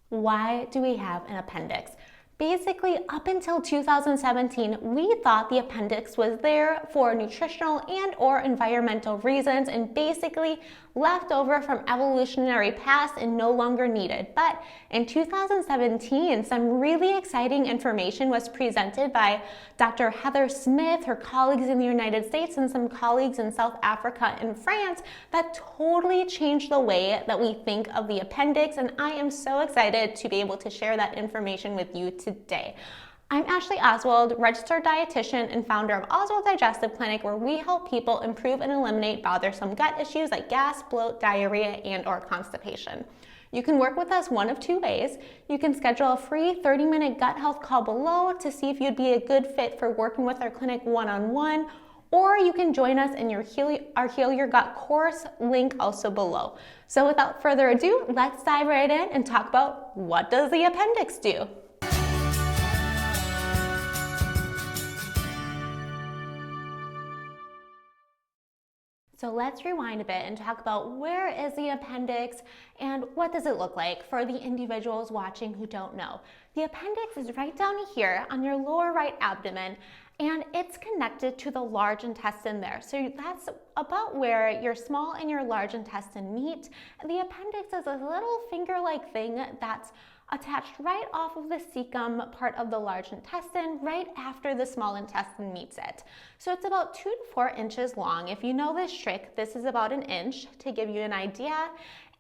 Why do we have an appendix? Basically, up until 2017, we thought the appendix was there for nutritional and or environmental reasons and basically left over from evolutionary past and no longer needed. But in 2017, some really exciting information was presented by Dr. Heather Smith, her colleagues in the United States, and some colleagues in South Africa and France that totally changed the way that we think of the appendix, and I am so excited to be able to share that information with you today. I'm Ashley Oswald, registered dietitian and founder of Oswald Digestive Clinic, where we help people improve and eliminate bothersome gut issues like gas, bloat, diarrhea, and or constipation. You can work with us one of two ways. You can schedule a free 30-minute gut health call below to see if you'd be a good fit for working with our clinic one-on-one, or you can join us in our Heal Your Gut course, link also below. So without further ado, let's dive right in and talk about what does the appendix do? So let's rewind a bit and talk about where is the appendix and what does it look like for the individuals watching who don't know. The appendix is right down here on your lower right abdomen, and it's connected to the large intestine there. So that's about where your small and your large intestine meet. The appendix is a little finger-like thing that's attached right off of the cecum part of the large intestine, right after the small intestine meets it. So it's about 2 to 4 inches long. If you know this trick, this is about 1 inch to give you an idea.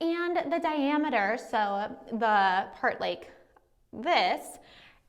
And the diameter, so the part like this,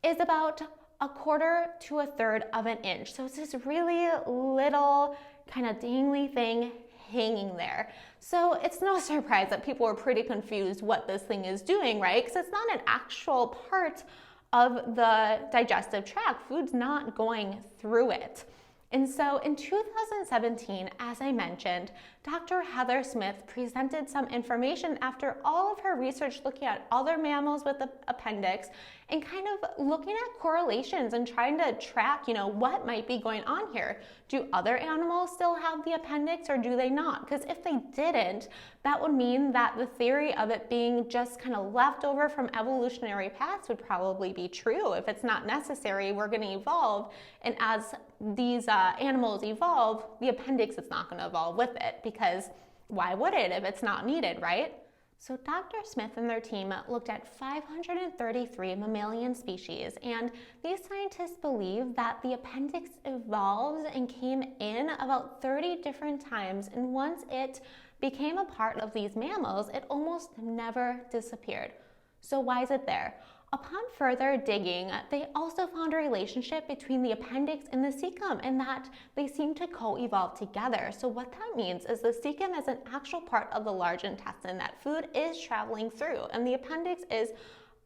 is about 1/4 to 1/3 of an inch. So it's this really little kind of dangly thing hanging there. So it's no surprise that people are pretty confused what this thing is doing, right? Because it's not an actual part of the digestive tract. Food's not going through it. And so in 2017, as I mentioned, Dr. Heather Smith presented some information after all of her research looking at other mammals with the appendix and kind of looking at correlations and trying to track, what might be going on here. Do other animals still have the appendix or do they not? Because if they didn't, that would mean that the theory of it being just kind of left over from evolutionary past would probably be true. If it's not necessary, we're going to evolve. And as these animals evolve, the appendix is not going to evolve with it, because why would it if it's not needed, right? So Dr. Smith and their team looked at 533 mammalian species, and these scientists believe that the appendix evolved and came in about 30 different times, and once it became a part of these mammals, it almost never disappeared. So why is it there? Upon further digging, they also found a relationship between the appendix and the cecum, and that they seem to co-evolve together. So what that means is the cecum is an actual part of the large intestine that food is traveling through, and the appendix is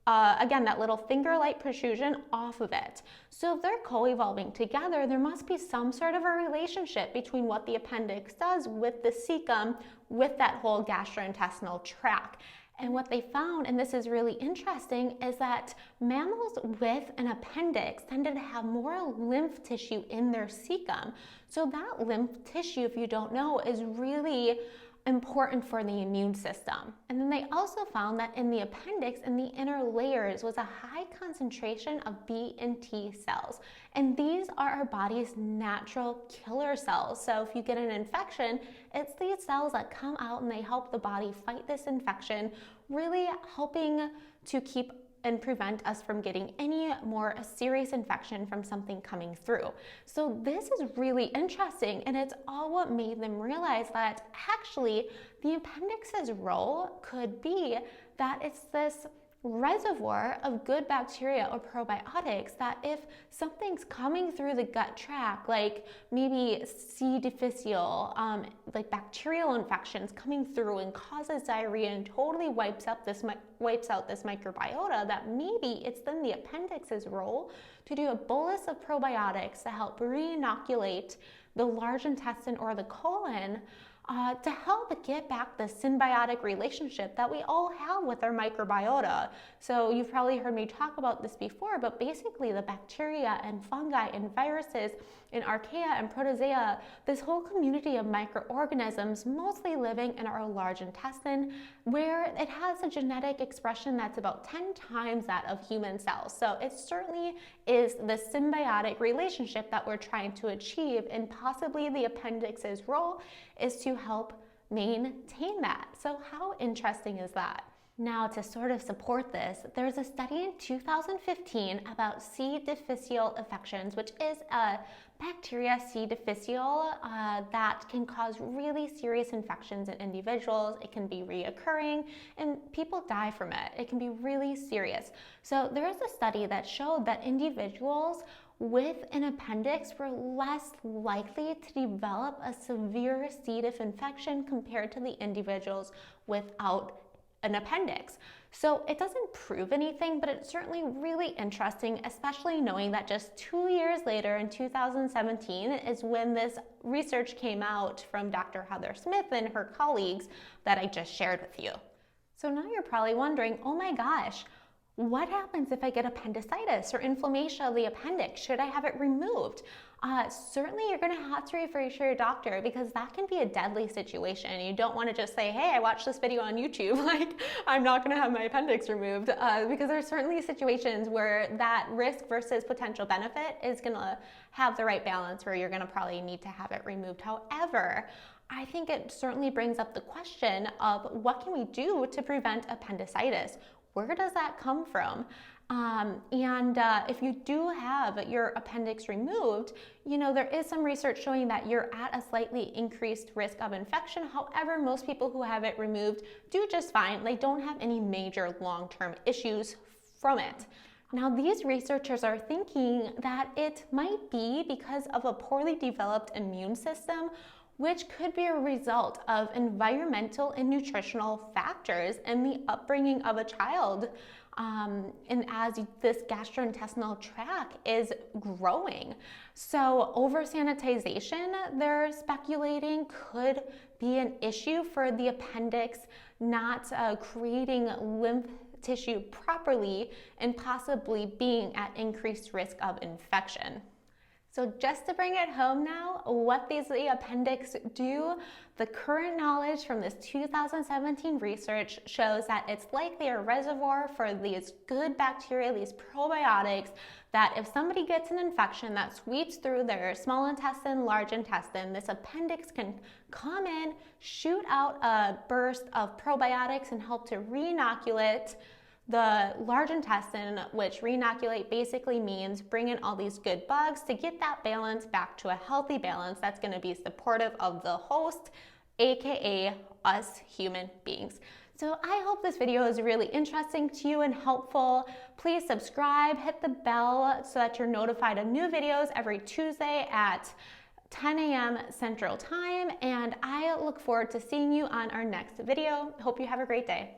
again, that little finger-like protrusion off of it. So if they're co-evolving together, there must be some sort of a relationship between what the appendix does with the cecum, with that whole gastrointestinal tract. And what they found, and this is really interesting, is that mammals with an appendix tended to have more lymph tissue in their cecum. So that lymph tissue, if you don't know, is really important for the immune system. And then they also found that in the appendix, in the inner layers, was a high concentration of B and T cells. And these are our body's natural killer cells. So if you get an infection, it's these cells that come out and they help the body fight this infection, really helping to keep and prevent us from getting any more serious infection from something coming through. So this is really interesting, and it's all what made them realize that actually the appendix's role could be that it's this reservoir of good bacteria or probiotics, that if something's coming through the gut tract, like maybe C. difficile, like bacterial infections coming through and causes diarrhea and totally wipes out this microbiota, that maybe it's then the appendix's role to do a bolus of probiotics to help re-inoculate the large intestine or the colon to help get back the symbiotic relationship that we all have with our microbiota. So you've probably heard me talk about this before, but basically the bacteria and fungi and viruses in archaea and protozoa, this whole community of microorganisms mostly living in our large intestine, where it has a genetic expression that's about 10 times that of human cells. So it certainly is the symbiotic relationship that we're trying to achieve, and possibly the appendix's role is to help maintain that. So how interesting is that? Now, to sort of support this, there's a study in 2015 about C. difficile infections, which is a bacteria, C. difficile, that can cause really serious infections in individuals. It can be reoccurring and people die from it. It can be really serious. So there is a study that showed that individuals with an appendix were less likely to develop a severe C. diff infection compared to the individuals without an appendix. So it doesn't prove anything, but it's certainly really interesting, especially knowing that just 2 years later in 2017 is when this research came out from Dr. Heather Smith and her colleagues that I just shared with you. So now you're probably wondering, oh my gosh, what happens if I get appendicitis or inflammation of the appendix? Should I have it removed? Certainly you're going to have to refer to your doctor, because that can be a deadly situation. You don't want to just say, hey, I watched this video on YouTube, like I'm not going to have my appendix removed, because there's certainly situations where that risk versus potential benefit is going to have the right balance where you're going to probably need to have it removed. However, I think it certainly brings up the question of what can we do to prevent appendicitis? Where does that come from? If you do have your appendix removed, there is some research showing that you're at a slightly increased risk of infection. However, most people who have it removed do just fine. They don't have any major long-term issues from it. Now, these researchers are thinking that it might be because of a poorly developed immune system, which could be a result of environmental and nutritional factors in the upbringing of a child. And as this gastrointestinal tract is growing. So over-sanitization, they're speculating, could be an issue for the appendix not creating lymph tissue properly and possibly being at increased risk of infection. So just to bring it home now, what the appendix do, the current knowledge from this 2017 research shows that it's likely a reservoir for these good bacteria, these probiotics, that if somebody gets an infection that sweeps through their small intestine, large intestine, this appendix can come in, shoot out a burst of probiotics and help to re-inoculate the large intestine, which re-inoculate basically means bring in all these good bugs to get that balance back to a healthy balance that's going to be supportive of the host, aka us human beings. So I hope this video is really interesting to you and helpful. Please subscribe, hit the bell so that you're notified of new videos every Tuesday at 10 a.m. Central Time, and I look forward to seeing you on our next video. Hope you have a great day.